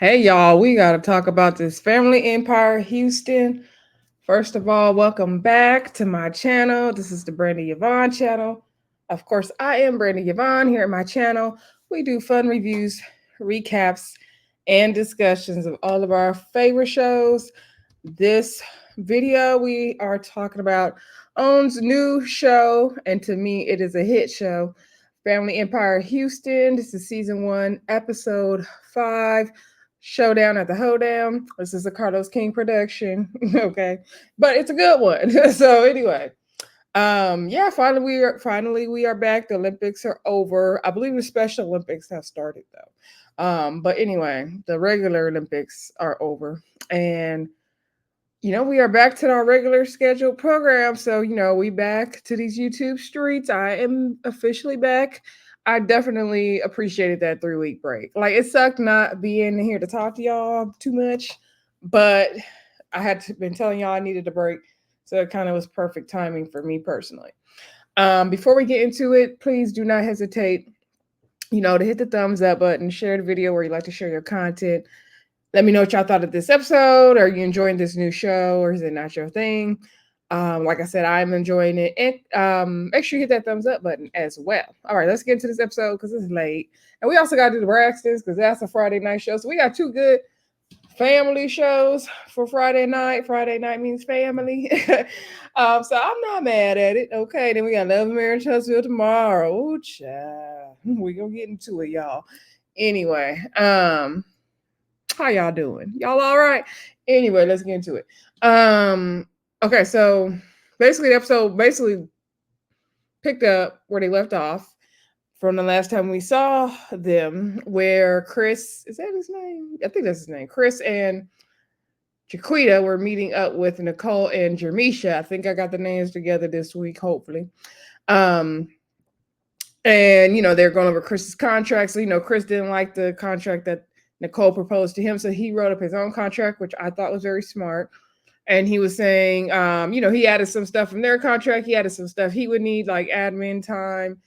Hey y'all, we got to talk about this family empire, Houston. First of all, welcome back to my channel. This is the Brandy Yvonne channel. Of course, I am Brandy Yvonne here at my channel. We do fun reviews, recaps, and discussions of all of our favorite shows. This video we are talking about Own's new show, and to me, it is a hit show. Family Empire Houston. This is season 1, episode 5. Showdown at the Hoedown. This is a Carlos King production. Okay. But it's a good one. So anyway. Yeah, finally we are back. The Olympics are over. I believe the Special Olympics have started though. But anyway, the regular Olympics are over. And we are back to our regular scheduled program. So, we back to these YouTube streets. I am officially back. I definitely appreciated that 3 week break. Like it sucked not being here to talk to y'all too much, but been telling y'all I needed a break. So it kind of was perfect timing for me personally. Before we get into it, please do not hesitate, to hit the thumbs up button, share the video where you like to share your content. Let me know what y'all thought of this episode. Are you enjoying this new show or is it not your thing? Like I said, I'm enjoying it. And make sure you hit that thumbs up button as well. All right, let's get into this episode because it's late. And we also got to do the Braxtons because that's a Friday night show. So we got 2 good family shows for Friday night. Friday night means family. So I'm not mad at it. Okay, then we got Love Marriage Huntsville tomorrow. Ooh, child. We gonna get into it, y'all. Anyway, how y'all doing? Y'all all right? Anyway, let's get into it. Okay, so basically the episode picked up where they left off from the last time we saw them, where Chris, is that his name? I think that's his name. Chris and Jaquita were meeting up with Nicole and Jermesha. I think I got the names together this week, hopefully. Um, and they're going over Chris's contract. So Chris didn't like the contract that Nicole proposed to him, so he wrote up his own contract, which I thought was very smart. And he was saying, he added some stuff from their contract. He added some stuff he would need, like admin time,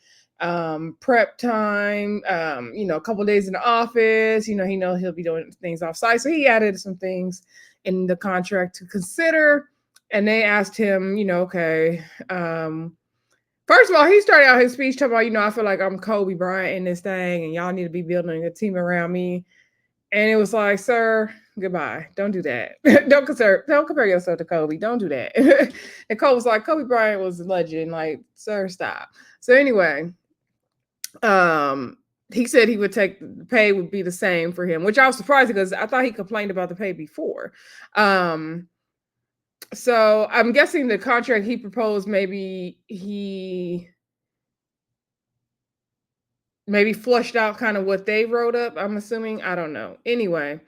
prep time, a couple days in the office. He knows he'll be doing things off site, so he added some things in the contract to consider. And they asked him, okay. First of all, he started out his speech talking about, I feel like I'm Kobe Bryant in this thing, and y'all need to be building a team around me. And it was like, sir, goodbye. Don't do that. Don't compare yourself to Kobe. Don't do that. And Kobe was like, Kobe Bryant was a legend. Like, sir, stop. So anyway, he said he would take the pay would be the same for him, which I was surprised because I thought he complained about the pay before. So I'm guessing the contract he proposed, maybe he flushed out kind of what they wrote up. I'm assuming. I don't know. Anyway,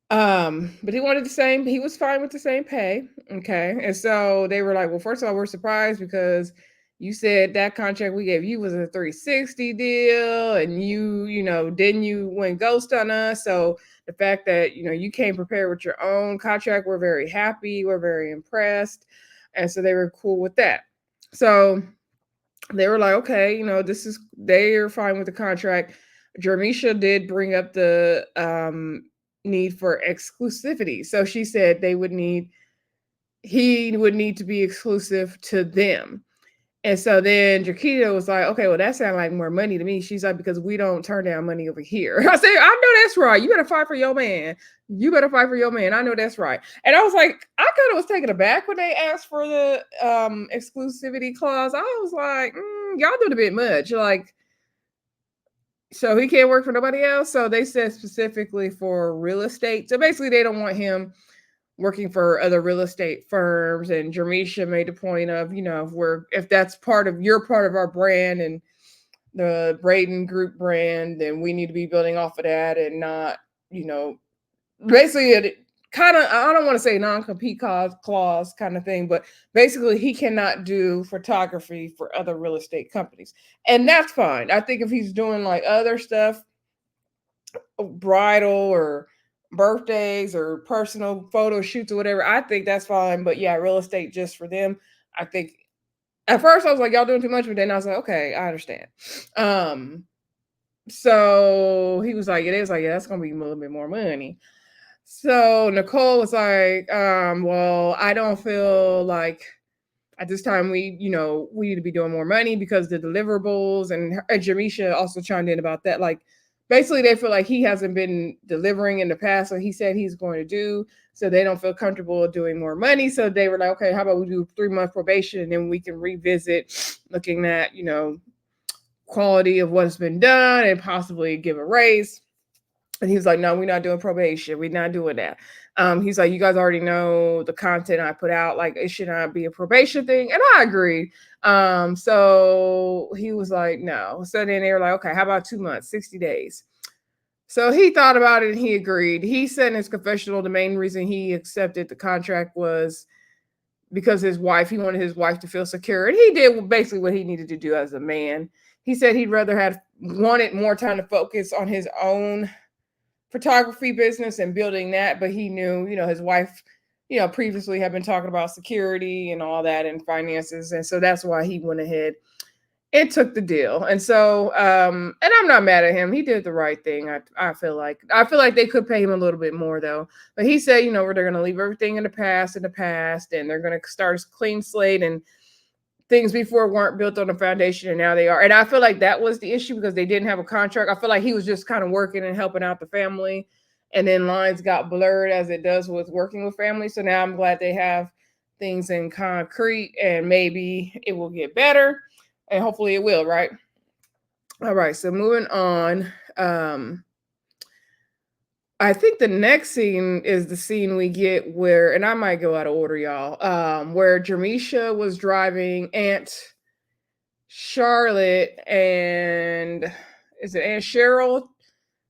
but he wanted the same. He was fine with the same pay. Okay, and so they were like, "Well, first of all, we're surprised because you said that contract we gave you was a 360 deal, and didn't you went ghost on us? So the fact that you came prepared with your own contract, we're very happy. We're very impressed, and so they were cool with that. So they were like, okay, they are fine with the contract. Jermesha did bring up the need for exclusivity. So she said he would need to be exclusive to them. And so then Jaquita was like, okay, well, that sounds like more money to me. She's like, because we don't turn down money over here. I said, I know that's right. You better fight for your man. You better fight for your man. I know that's right. And I was like, I kind of was taken aback when they asked for the exclusivity clause. I was like, y'all doing a bit much. Like, so he can't work for nobody else. So they said specifically for real estate. So basically, they don't want him working for other real estate firms. And Jermesha made the point of, if that's part of our brand and the Braden Group brand, then we need to be building off of that and not, basically it kind of, I don't want to say non-compete clause kind of thing, but basically he cannot do photography for other real estate companies. And that's fine. I think if he's doing like other stuff, bridal or birthdays or personal photo shoots or whatever, I think that's fine. But yeah, real estate just for them. I think at first I was like, y'all doing too much, but then I was like, okay, I understand. So he was like, it is like, yeah, that's gonna be a little bit more money. So Nicole was like, well, I don't feel like at this time we need to be doing more money because the deliverables, and Jermesha also chimed in about that. Like basically they feel like he hasn't been delivering in the past, so he said he's going to do, so they don't feel comfortable doing more money. So they were like, okay, how about we do 3 month probation and then we can revisit looking at, quality of what's been done and possibly give a raise. And he was like, no, we're not doing probation. We're not doing that. He's like, you guys already know the content I put out. Like, it should not be a probation thing. And I agree. So he was like, no. So then they were like, okay, how about 2 months, 60 days? So he thought about it and he agreed. He said in his confessional the main reason he accepted the contract was because he wanted his wife to feel secure. And he did basically what he needed to do as a man. He said he'd rather have wanted more time to focus on his own photography business and building that, but he knew, his wife, previously had been talking about security and all that and finances. And so that's why he went ahead and took the deal. And so, and I'm not mad at him. He did the right thing. I feel like they could pay him a little bit more though. But he said, they're going to leave everything in the past, and they're going to start a clean slate, and things before weren't built on a foundation and now they are. And I feel like that was the issue because they didn't have a contract. I feel like he was just kind of working and helping out the family, and then lines got blurred as it does with working with family. So now I'm glad they have things in concrete, and maybe it will get better, and hopefully it will, right? All right, so moving on. I think the next scene is the scene we get where, and I might go out of order, y'all, where Jermesha was driving Aunt Charlotte and is it Aunt Cheryl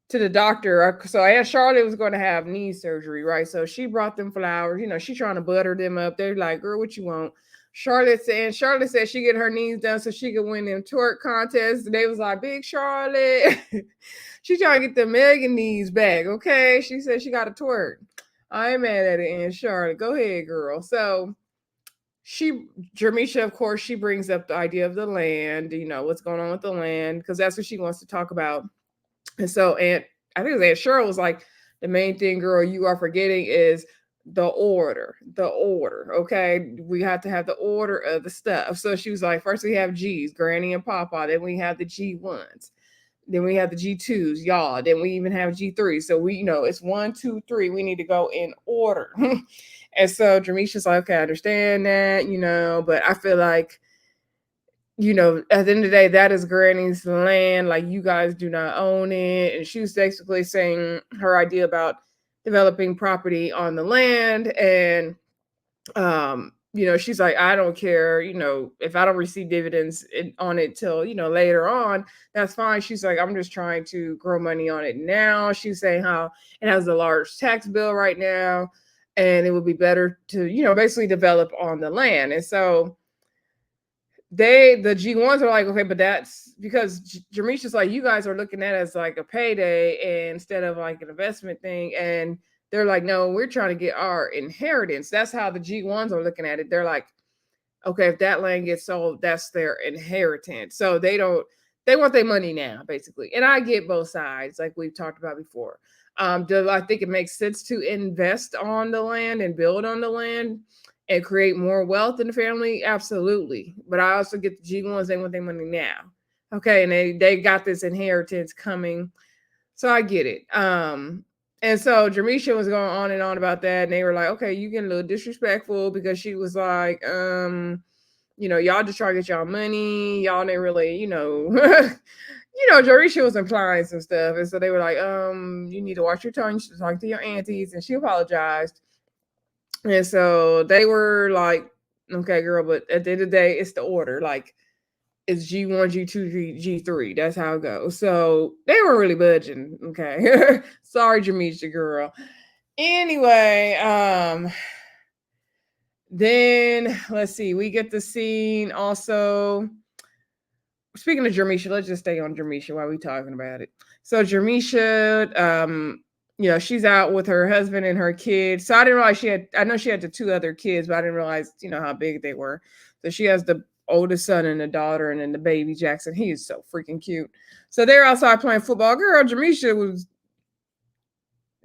to the doctor. So Aunt Charlotte was going to have knee surgery, right? So she brought them flowers. She's trying to butter them up. They're like, girl, what you want? Charlotte said she get her knees done so she could win them twerk contests. And they was like, big Charlotte. She trying to get the Megan knees back, okay? She said she got a twerk. I ain't mad at it, Aunt Charlotte. Go ahead, girl. So Jermesha, of course, she brings up the idea of the land, what's going on with the land, because that's what she wants to talk about. And so I think it was Aunt Cheryl was like, the main thing, girl, you are forgetting is the order. Okay. We have to have the order of the stuff. So she was like, first we have G's, Granny and Papa, then we have the G1s. Then we have the G2s, y'all. Then we even have G3. So we, it's 1, 2, 3. We need to go in order. And so Jermesha's like, okay, I understand that, but I feel like, at the end of the day, that is Granny's land. Like, you guys do not own it. And she was basically saying her idea about developing property on the land. And, she's like, I don't care, if I don't receive dividends on it till, later on, that's fine. She's like, I'm just trying to grow money on it now. She's saying how it has a large tax bill right now, and it would be better to, basically develop on the land. And so the G1s are like, okay, but that's because Jermesha's like, you guys are looking at it as like a payday instead of like an investment thing. And they're like, no, we're trying to get our inheritance. That's how the G1s are looking at it. They're like, okay, if that land gets sold, that's their inheritance. So they want their money now, basically. And I get both sides, like we've talked about before. Do I think it makes sense to invest on the land and build on the land and create more wealth in the family? Absolutely. But I also get the G1s, they want their money now. Okay, and they got this inheritance coming. So I get it. And so Jermesha was going on and on about that, and they were like, okay, you getting a little disrespectful, because she was like, y'all just trying to get y'all money. Y'all didn't really, Jermesha was implying some stuff. And so they were like, you need to watch your tongue. You should talk to your aunties. And she apologized. And so they were like, okay, girl, but at the end of the day, it's the order. Like, it's G1, G2, G3. That's how it goes. So they weren't really budging. Okay. Sorry, Jermesha, girl. Anyway, then let's see. We get the scene also. Speaking of Jermesha, let's just stay on Jermesha while we're talking about it. So Jermesha, she's out with her husband and her kids. So I didn't realize I know she had the 2 other kids, but I didn't realize, how big they were. So she has the oldest son and a daughter, and then the baby Jackson. He is so freaking cute. So they're outside playing football. Girl, Jermesha was,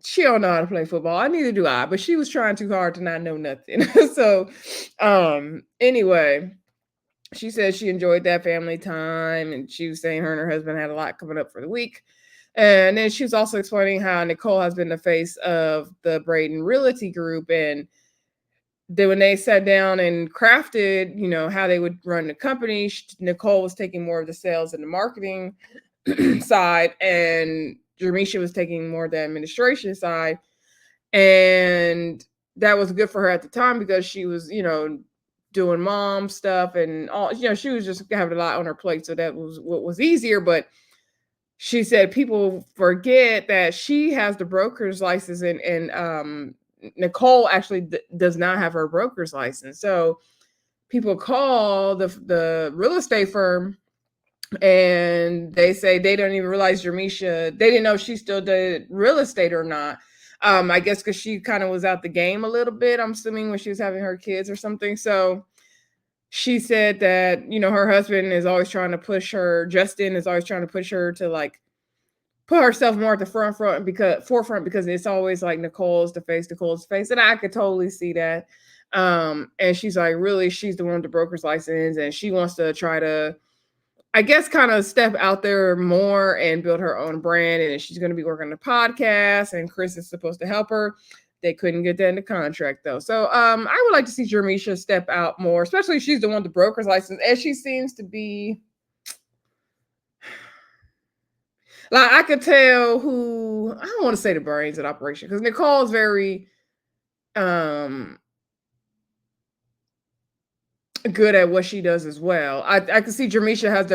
she don't know how to play football. Neither do I, but she was trying too hard to not know nothing. So anyway, she said she enjoyed that family time, and she was saying her and her husband had a lot coming up for the week. And then she was also explaining how Nicole has been the face of the Braden Realty Group, and then when they sat down and crafted, how they would run the company, Nicole was taking more of the sales and the marketing side, and Jermesha was taking more of the administration side. And that was good for her at the time because she was, doing mom stuff and all, she was just having a lot on her plate. So that was what was easier. But she said people forget that she has the broker's license, and Nicole actually does not have her broker's license. So people call the real estate firm and they say they don't even realize Jermesha, they didn't know she still did real estate or not. I guess because she kind of was out the game a little bit, I'm assuming, when she was having her kids or something. So she said that, her husband is always trying to push her, Justin is always trying to push her to like put herself more at the forefront because it's always like Nicole's the face. And I could totally see that. And she's like, really, she's the one with the broker's license, and she wants to try to, I guess, kind of step out there more and build her own brand. And she's going to be working on the podcast, and Chris is supposed to help her. They couldn't get that in the contract though. So I would like to see Jermesha step out more, especially if she's the one with the broker's license, as she seems to be. Like, I could tell who, I don't want to say the brains of the operation, because Nicole's very good at what she does as well. I can see Jermesha has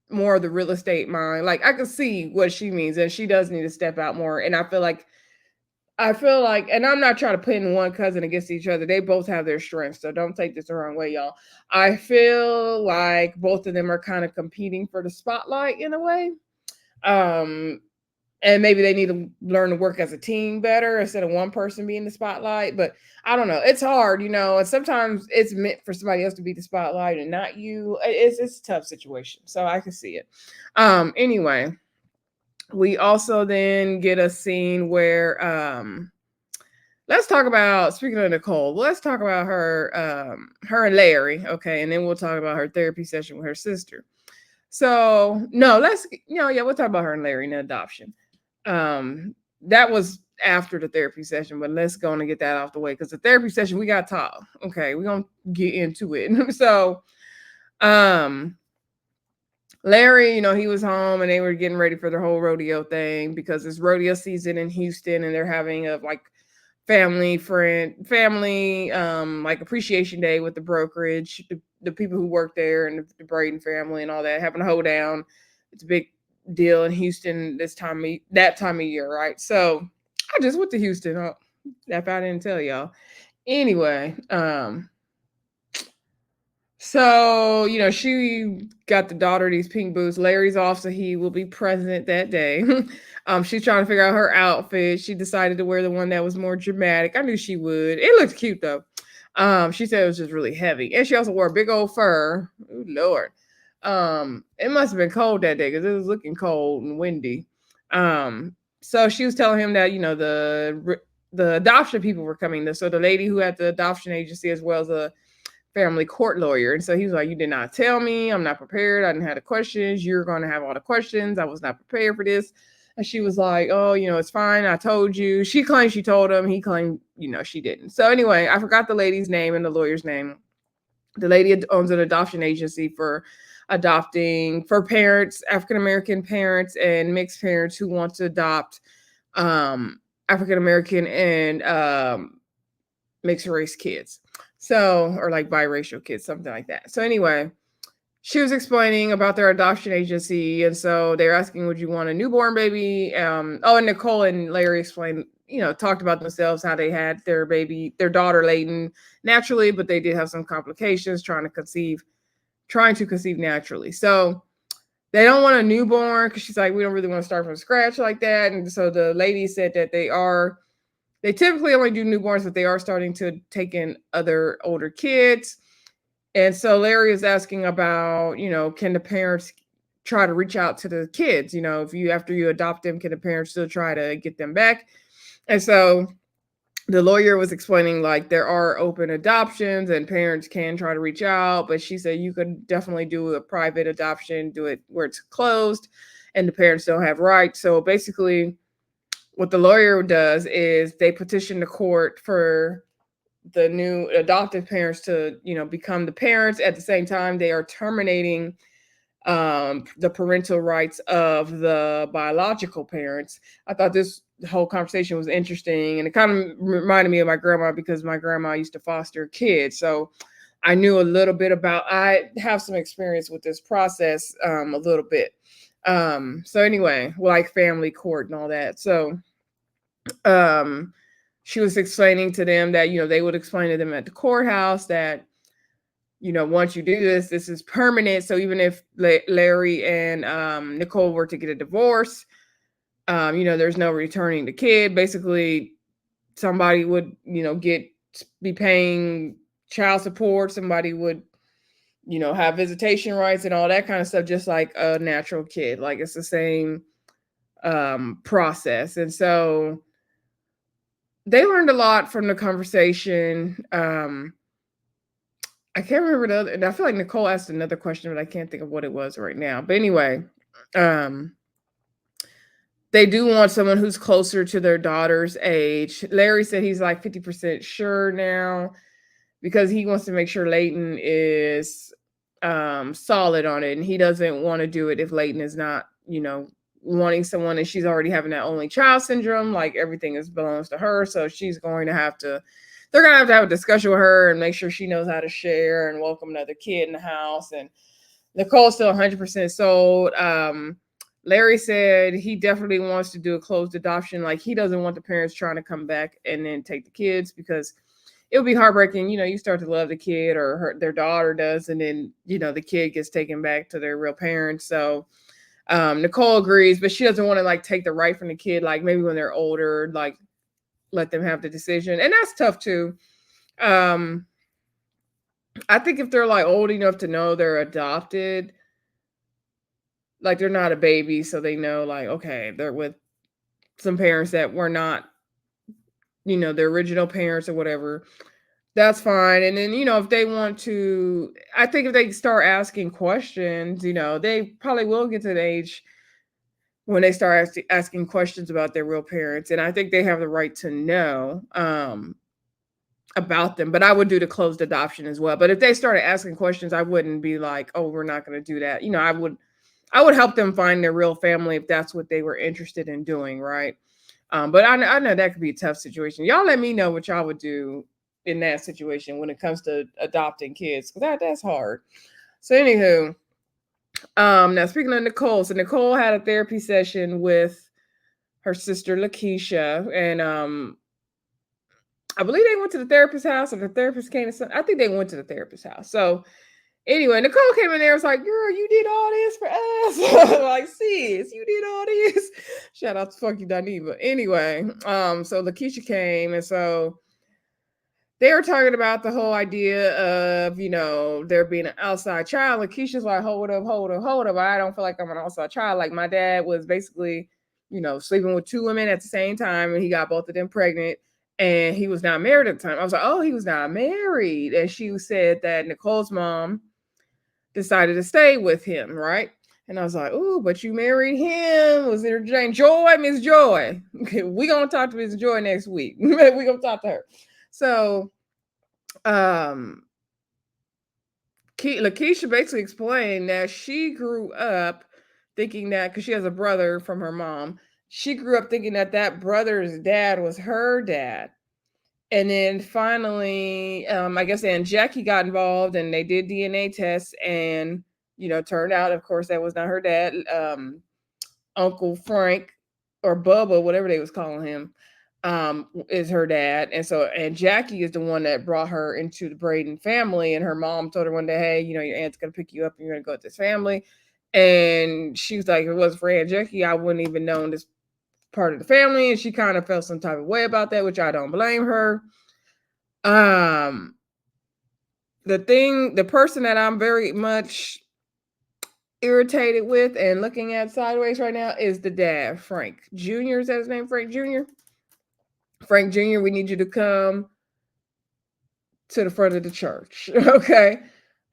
more of the real estate mind. Like, I can see what she means, and she does need to step out more. And I feel like, and I'm not trying to put in one cousin against each other. They both have their strengths, so don't take this the wrong way, y'all. I feel like both of them are kind of competing for the spotlight in a way. And maybe they need to learn to work as a team better instead of one person being the spotlight. But I don't know. It's hard, and sometimes it's meant for somebody else to be the spotlight and not you. It's a tough situation. So I can see it. Anyway, we also then get a scene where let's talk about, speaking of Nicole, let's talk about her and Larry, okay, and then we'll talk about her therapy session with her sister. So no, we'll talk about her and Larry and the adoption. That was after the therapy session, but let's go on and get that off the way, because the therapy session, we got to talk. Okay, we're gonna get into it. So Larry, he was home, and they were getting ready for their whole rodeo thing, because it's rodeo season in Houston, and they're having a like family like appreciation day with the brokerage, the people who work there, and the Braden family and all that, having a hoedown. It's a big deal in Houston that time of year, right? So I just went to Houston. If I didn't tell y'all. Anyway, so, she got the daughter these pink boots. Larry's off, so he will be present that day. She's trying to figure out her outfit. She decided to wear the one that was more dramatic. I knew she would. It looked cute though. She said it was just really heavy. And she also wore a big old fur. Oh, Lord. It must have been cold that day, because it was looking cold and windy. So she was telling him that, the adoption people were coming. So the lady who had the adoption agency, as well as a family court lawyer. And so he was like, you did not tell me. I'm not prepared. I didn't have the questions. You're going to have all the questions. I was not prepared for this. And she was like, oh, it's fine. I told you. She claimed she told him. He claimed, she didn't. So anyway, I forgot the lady's name and the lawyer's name. The lady owns an adoption agency for adopting, for parents, African-American parents and mixed parents who want to adopt African-American and mixed race kids. So, or like biracial kids, something like that. So anyway, she was explaining about their adoption agency. And so they're asking, would you want a newborn baby? And Nicole and Larry explained, talked about themselves, how they had their daughter Layton naturally, but they did have some complications trying to conceive naturally. So they don't want a newborn, because she's like, we don't really want to start from scratch like that. And so the lady said that they typically only do newborns, but they are starting to take in other older kids. And so Larry is asking about, can the parents try to reach out to the kids? If you after you adopt them, can the parents still try to get them back? And so the lawyer was explaining like there are open adoptions and parents can try to reach out, but she said you could definitely do a private adoption, do it where it's closed and the parents don't have rights. So basically what the lawyer does is they petition the court for the new adoptive parents to, become the parents. At the same time, they are terminating the parental rights of the biological parents. I thought this whole conversation was interesting, and it kind of reminded me of my grandma because my grandma used to foster kids. So I knew a little bit about. I have some experience with this process, a little bit. So anyway, like family court and all that. So um, she was explaining to them that they would explain to them at the courthouse that once you do this, this is permanent. So even if Larry and Nicole were to get a divorce, there's no returning the kid. Basically, somebody would, be paying child support. Somebody would, have visitation rights and all that kind of stuff, just like a natural kid. Like it's the same process. And so they learned a lot from the conversation. I can't remember the other, and I feel like Nicole asked another question, but I can't think of what it was right now. But anyway, um, they do want someone who's closer to their daughter's age. Larry said he's like 50% sure now because he wants to make sure Leighton is solid on it, and he doesn't want to do it if Leighton is not, wanting someone and she's already having that only child syndrome. Like everything is belongs to her, so she's going to have to they're gonna have to have a discussion with her and make sure she knows how to share and welcome another kid in the house. And Nicole's still 100% sold. Larry said he definitely wants to do a closed adoption. Like he doesn't want the parents trying to come back and then take the kids because it would be heartbreaking. You start to love the kid or their daughter does, and then the kid gets taken back to their real parents. So Nicole agrees, but she doesn't want to like take the right from the kid. Like maybe when they're older, like let them have the decision, and that's tough too. um I think if they're like old enough to know they're adopted, like they're not a baby, so they know like okay, they're with some parents that were not, their original parents or whatever. That's fine. And then, if they want to, I think if they start asking questions, they probably will get to the age when they start asking questions about their real parents. And I think they have the right to know. About them, but I would do the closed adoption as well. But if they started asking questions, I wouldn't be like, "Oh, we're not going to do that." I would help them find their real family if that's what they were interested in doing, right? But I know that could be a tough situation. Y'all let me know what y'all would do in that situation when it comes to adopting kids, because that's hard. So, anywho, now speaking of Nicole, so Nicole had a therapy session with her sister Lakeisha, and I believe they went to the therapist's house, or the therapist came to some. I think they went to the therapist's house. So anyway, Nicole came in there and was like, "Girl, you did all this for us." Like, sis, you did all this. Shout out to Funky Dineva. Anyway, so Lakeisha came, and so they were talking about the whole idea of, there being an outside child. Lakeisha's like, hold up, hold up, hold up. I don't feel like I'm an outside child. Like my dad was basically, sleeping with two women at the same time, and he got both of them pregnant. And he was not married at the time. I was like, oh, he was not married. And she said that Nicole's mom decided to stay with him, right? And I was like, oh, but you married him. Was it Jane Joy, Miss Joy? Okay, we gonna talk to Miss Joy next week. We gonna talk to her. So, um, Lakeisha basically explained that she grew up thinking that because she has a brother from her mom, she grew up thinking that that brother's dad was her dad. And then finally, I guess Aunt Jackie got involved and they did DNA tests, and turned out, of course, that was not her dad. Uncle Frank or Bubba, whatever they was calling him, is her dad. And so, and Jackie is the one that brought her into the Braden family. And her mom told her one day, hey, your aunt's gonna pick you up and you're gonna go with this family. And she was like, if it wasn't for Aunt Jackie, I wouldn't even known this part of the family. And she kind of felt some type of way about that, which I don't blame her. Um, the person that I'm very much irritated with and looking at sideways right now is the dad, Frank Jr. Is that his name? Frank Jr. Frank Jr., we need you to come to the front of the church, okay?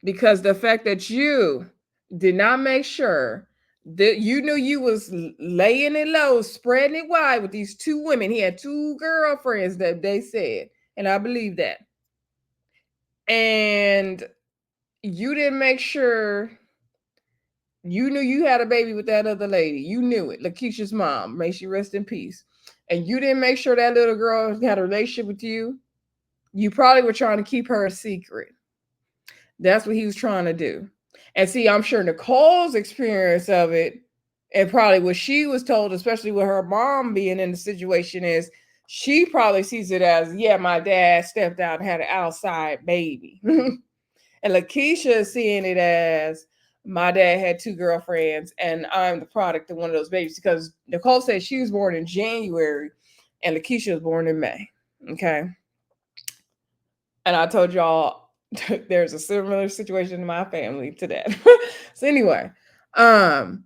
Because the fact that you did not make sure that you knew you was laying it low, spreading it wide with these two women. He had two girlfriends that they said, and I believe that. And you didn't make sure you knew you had a baby with that other lady. You knew it, Lakeisha's mom. May she rest in peace. And you didn't make sure that little girl had a relationship with you. You probably were trying to keep her a secret. That's what he was trying to do. And see, I'm sure Nicole's experience of it, and probably what she was told, especially with her mom being in the situation, is she probably sees it as, yeah, my dad stepped out and had an outside baby. And Lakeisha is seeing it as, my dad had two girlfriends and I'm the product of one of those babies, because Nicole said she was born in January and Lakeisha was born in May. Okay. And I told y'all there's a similar situation in my family to that. So anyway, um,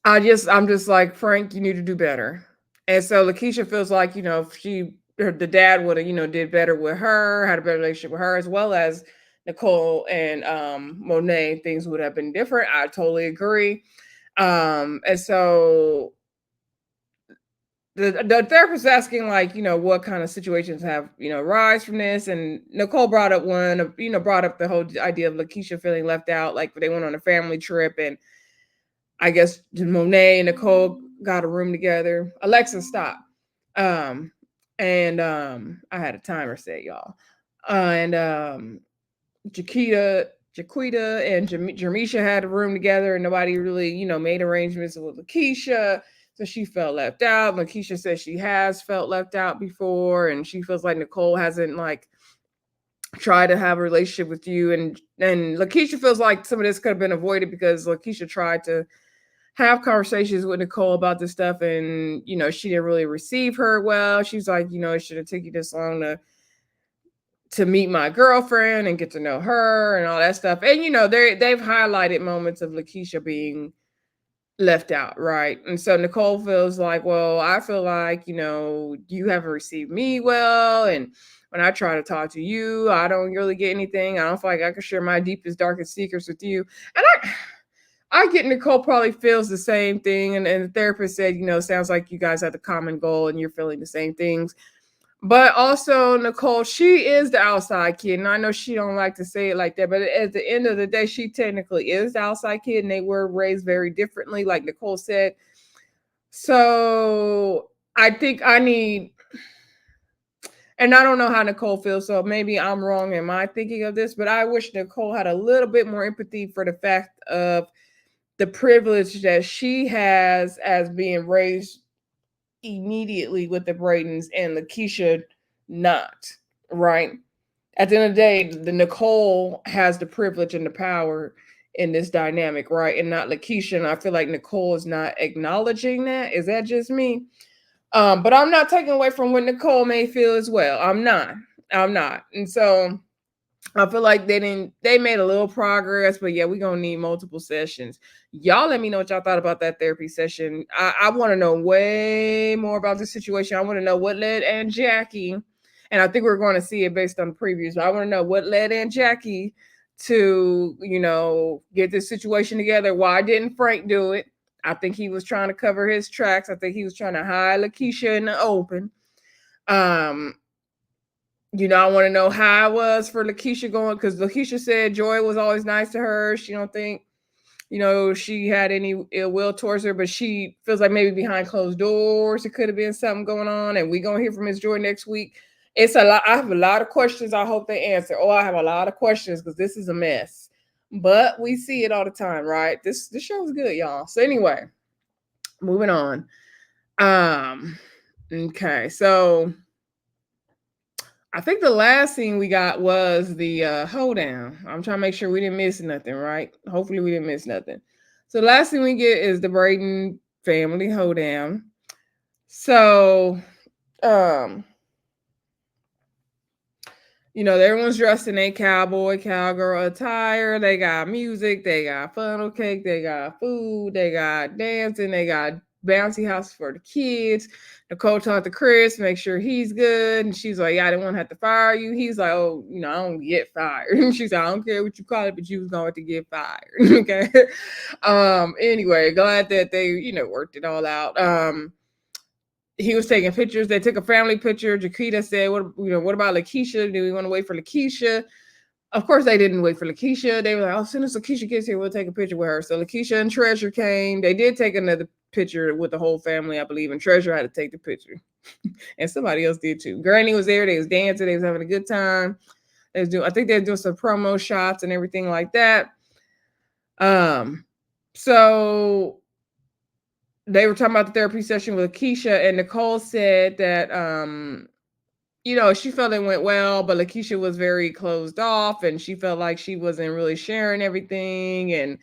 I'm just like, Frank, you need to do better. And so Lakeisha feels like, the dad would have, did better with her, had a better relationship with her, as well as Nicole and Monet, things would have been different. I totally agree. And so the therapist asking, like, what kind of situations have, arise from this. And Nicole brought up brought up the whole idea of Lakeisha feeling left out, like they went on a family trip, and I guess Monet and Nicole got a room together. Alexa, stop. Um, and I had a timer set, y'all. And Jaquita, Jaquita and Jermesha had a room together, and nobody really, made arrangements with Lakeisha. So she felt left out. Lakeisha says she has felt left out before, and she feels like Nicole hasn't like tried to have a relationship with you. And Lakeisha feels like some of this could have been avoided because Lakeisha tried to have conversations with Nicole about this stuff, and she didn't really receive her well. She's like, it should have taken you this long to meet my girlfriend and get to know her and all that stuff. And they've highlighted moments of Lakeisha being left out, right? And so Nicole feels like, well, I feel like, you haven't received me well, and when I try to talk to you, I don't really get anything. I don't feel like I can share my deepest, darkest secrets with you. And I get Nicole probably feels the same thing. And the therapist said, sounds like you guys have the common goal and you're feeling the same things. But also, Nicole, she is the outside kid. And I know she don't like to say it like that, but at the end of the day, she technically is the outside kid, and they were raised very differently, like Nicole said. So I think I need, and I don't know how Nicole feels, so maybe I'm wrong in my thinking of this, but I wish Nicole had a little bit more empathy for the fact of the privilege that she has as being raised immediately with the Bradens and Lakeisha not, right? At the end of the day, the Nicole has the privilege and the power in this dynamic, right? And not Lakeisha. And I feel like Nicole is not acknowledging that. Is that just me? But I'm not taking away from what Nicole may feel as well. I'm not. I'm not. And so I feel like they made a little progress, but yeah, we're gonna need multiple sessions. Y'all let me know what y'all thought about that therapy session. I want to know way more about the situation. I want to know what led Aunt Jackie, and I think we're going to see it based on the previews, but I want to know what led Aunt Jackie to, get this situation together. Why didn't Frank do it? I think he was trying to cover his tracks. I think he was trying to hide Lakeisha in the open. Um, I want to know how it was for Lakeisha going, because Lakeisha said Joy was always nice to her. She don't think, she had any ill will towards her, but she feels like maybe behind closed doors it could have been something going on. And we're gonna hear from Miss Joy next week. It's a lot. I have a lot of questions. I hope they answer. Oh, I have a lot of questions because this is a mess. But we see it all the time, right? This show is good, y'all. So anyway, moving on. Okay, so I think the last thing we got was the Hoedown. I'm trying to make sure we didn't miss nothing, right? Hopefully we didn't miss nothing. So the last thing we get is the Braden family Hoedown. So Everyone's dressed in a cowboy, cowgirl attire. They got music, they got funnel cake, they got food, they got dancing, they got bouncy house for the kids. Nicole talked to Chris, make sure he's good. And she's like, yeah, I didn't want to have to fire you. He's like, oh, I don't get fired. And she's like, I don't care what you call it, but you was going to get fired. Okay. Anyway, glad that they, worked it all out. He was taking pictures. They took a family picture. Jaquita said, what about Lakeisha? Do we want to wait for Lakeisha? Of course, they didn't wait for Lakeisha. They were like, as soon as Lakeisha gets here, we'll take a picture with her. So Lakeisha and Treasure came. They did take another picture with the whole family, I believe, and Treasure had to take the picture. And somebody else did too. Granny was there. They was dancing. They was having a good time. I think they were doing some promo shots and everything like that. So they were talking about the therapy session with Lakeisha, and Nicole said that she felt it went well, but Lakeisha was very closed off, and she felt like she wasn't really sharing everything, and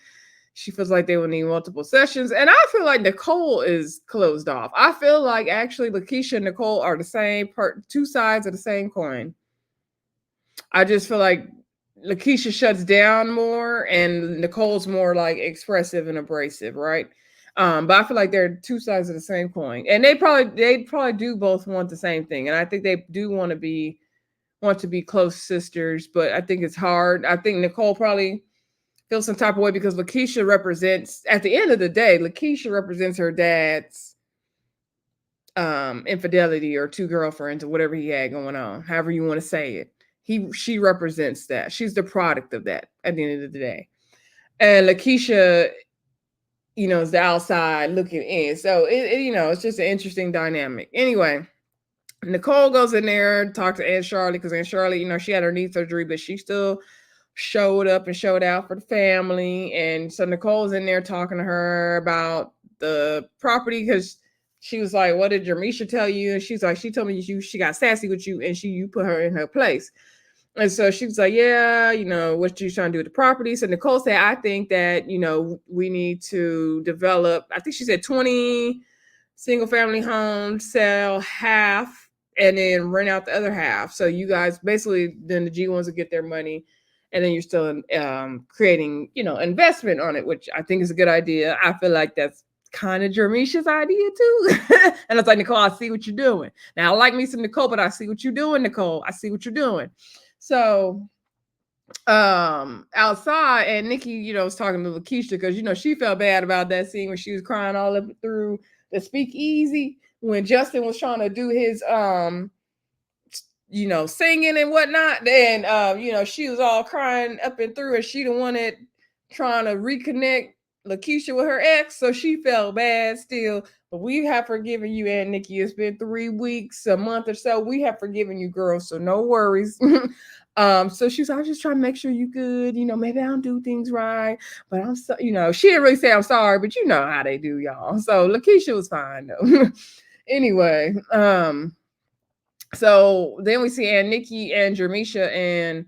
she feels like they would need multiple sessions. And I feel like Nicole is closed off. I feel like actually Lakeisha and Nicole are the same two sides of the same coin. I just feel like Lakeisha shuts down more, and Nicole's more like expressive and abrasive, right? But I feel like they're two sides of the same coin, and they probably do both want the same thing, and I think they do want to be close sisters, but I think it's hard. I think Nicole probably feels some type of way because Lakeisha represents, at the end of the day, Lakeisha represents her dad's infidelity or two girlfriends or whatever he had going on, however you want to say it. She represents that. She's the product of that at the end of the day, and Lakeisha is the outside looking in. So it's just an interesting dynamic. Anyway, Nicole goes in there, talks to Aunt Charlotte, because Aunt Charlotte, she had her knee surgery, but she still showed up and showed out for the family. And so Nicole's in there talking to her about the property, because she was like, what did Jermesha tell you? And she's like, she told me she got sassy with you, and you put her in her place. And so she was like, yeah, what you trying to do with the property? So Nicole said, I think that, we need to develop, I think she said 20 single family homes, sell half, and then rent out the other half. So you guys basically, then the G ones will get their money, and then you're still creating, investment on it, which I think is a good idea. I feel like that's kind of Jermesha's idea too. And it's like, Nicole, I see what you're doing. Now I like me some Nicole, but I see what you're doing, Nicole. I see what you're doing. So outside, and Nikki, was talking to Lakeisha, because she felt bad about that scene when she was crying all up through the speakeasy when Justin was trying to do his singing and whatnot. And she was all crying up and through, and she the one that trying to reconnect Lakeisha with her ex, so she felt bad still. But we have forgiven you, Aunt Nikki. It's been 3 weeks, a month or so. We have forgiven you, girls, so no worries. So she's like, I was just trying to make sure you good. Maybe I don't do things right, but I'm so, she didn't really say I'm sorry, but you know how they do, y'all. So Lakeisha was fine though. Anyway, so then we see Aunt Nikki and Jermesha and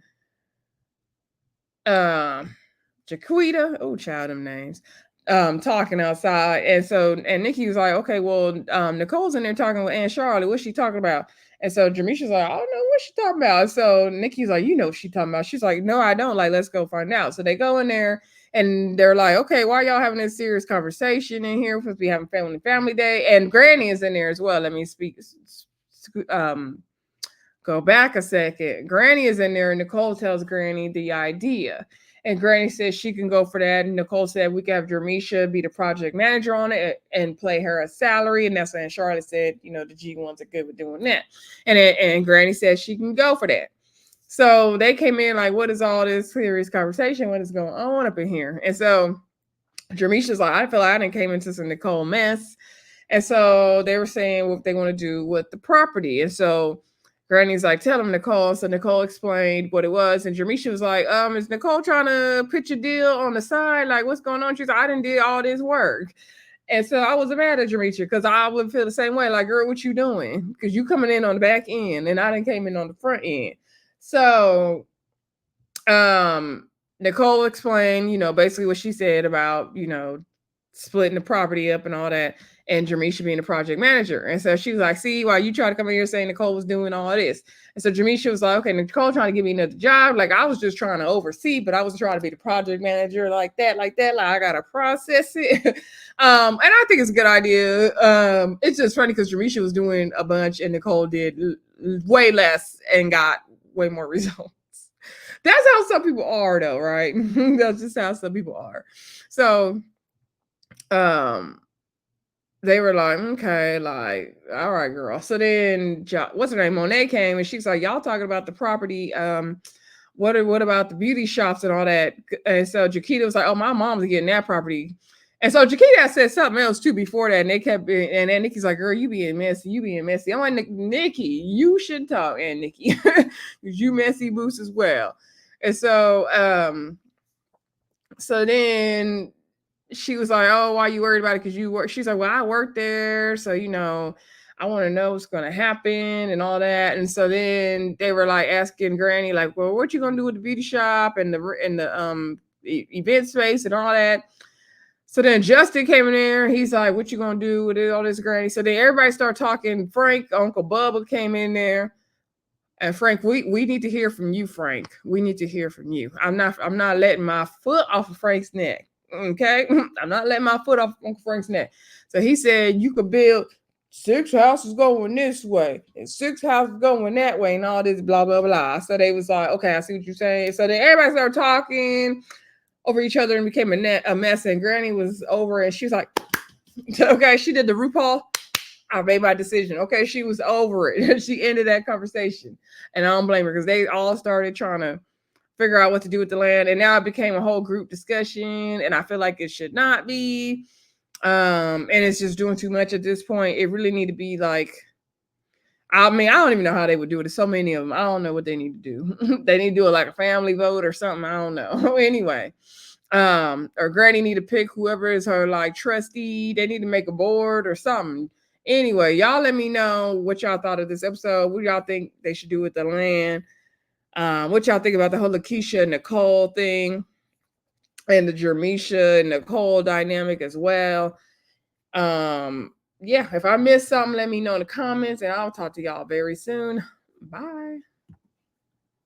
Jaquita, oh child, them names, talking outside. And Nikki was like, okay, well, Nicole's in there talking with Aunt Charlotte. What's she talking about? And so Jermesha's like, I don't know what she talking about. So Nikki's like, what she talking about? She's like, no, I don't. Like, let's go find out. So they go in there, and they're like, okay, why y'all having this serious conversation in here? We're supposed to be having family day. And Granny is in there as well. Let me go back a second. Granny is in there, and Nicole tells Granny the idea. And Granny says she can go for that. And Nicole said we can have Jermesha be the project manager on it and play her a salary. And that's when Charlotte said, the G1s are good with doing that. And Granny said she can go for that. So they came in like, what is all this serious conversation? What is going on up in here? And so Jermesha's like, I feel like I didn't came into some Nicole mess. And so they were saying what they want to do with the property. And so Granny's like, tell him, Nicole. So Nicole explained what it was. And Jermesha was like, is Nicole trying to pitch a deal on the side? Like, what's going on? She's like, I didn't do all this work. And so I was mad at Jermesha, because I would feel the same way. Like, girl, what you doing? Because you coming in on the back end, and I didn't came in on the front end. So Nicole explained, basically what she said about, splitting the property up and all that. and Jermesha being the project manager. And so she was like, see, why you try to come in here saying Nicole was doing all of this. And so Jermesha was like, okay, Nicole trying to give me another job. Like I was just trying to oversee, but I was trying to be the project manager like that. Like I gotta process it. And I think it's a good idea. It's just funny because Jermesha was doing a bunch and Nicole did way less and got way more results. That's how some people are though, right? That's just how some people are. So they were like, okay, like, all right, girl. So then what's her name? Monet came and she's like, y'all talking about the property. What about the beauty shops and all that? And so Jaquita was like, oh, my mom's getting that property. And so Jaquita said something else too before that, and they kept being, and then Nikki's like, girl, you being messy. I'm like, Nikki, you should talk, and Nikki, because you messy boots as well. And so then she was like, oh, why you worried about it? Because you work. She's like, well, I work there, so I want to know what's going to happen and all that. And so then they were like asking Granny, like, well, what you gonna do with the beauty shop and the event space and all that. So then Justin came in there. He's like, what you gonna do with all this, Granny? So then everybody started talking. Frank, Uncle Bubba came in there. And Frank, we need to hear from you, Frank. We need to hear from you. I'm not letting my foot off of Frank's neck. Okay? I'm not letting my foot off Uncle Frank's neck. So he said you could build 6 houses going this way and 6 houses going that way and all this blah blah blah. So they was like, okay, I see what you're saying. So then everybody started talking over each other and became a mess. And Granny was over and she was like, okay, she did the RuPaul. I made my decision. Okay, she was over it. She ended that conversation. And I don't blame her because they all started trying to figure out what to do with the land. And now it became a whole group discussion. And I feel like it should not be. And it's just doing too much at this point. It really need to be like, I mean, I don't even know how they would do it. There's so many of them. I don't know what they need to do. They need to do it like a family vote or something. I don't know. Anyway. Or Granny need to pick whoever is her like trustee. They need to make a board or something. Anyway, y'all let me know what y'all thought of this episode. What y'all think they should do with the land? What y'all think about the whole Lakeisha and Nicole thing and the Jermesha and Nicole dynamic as well? Yeah, if I missed something, let me know in the comments and I'll talk to y'all very soon. Bye.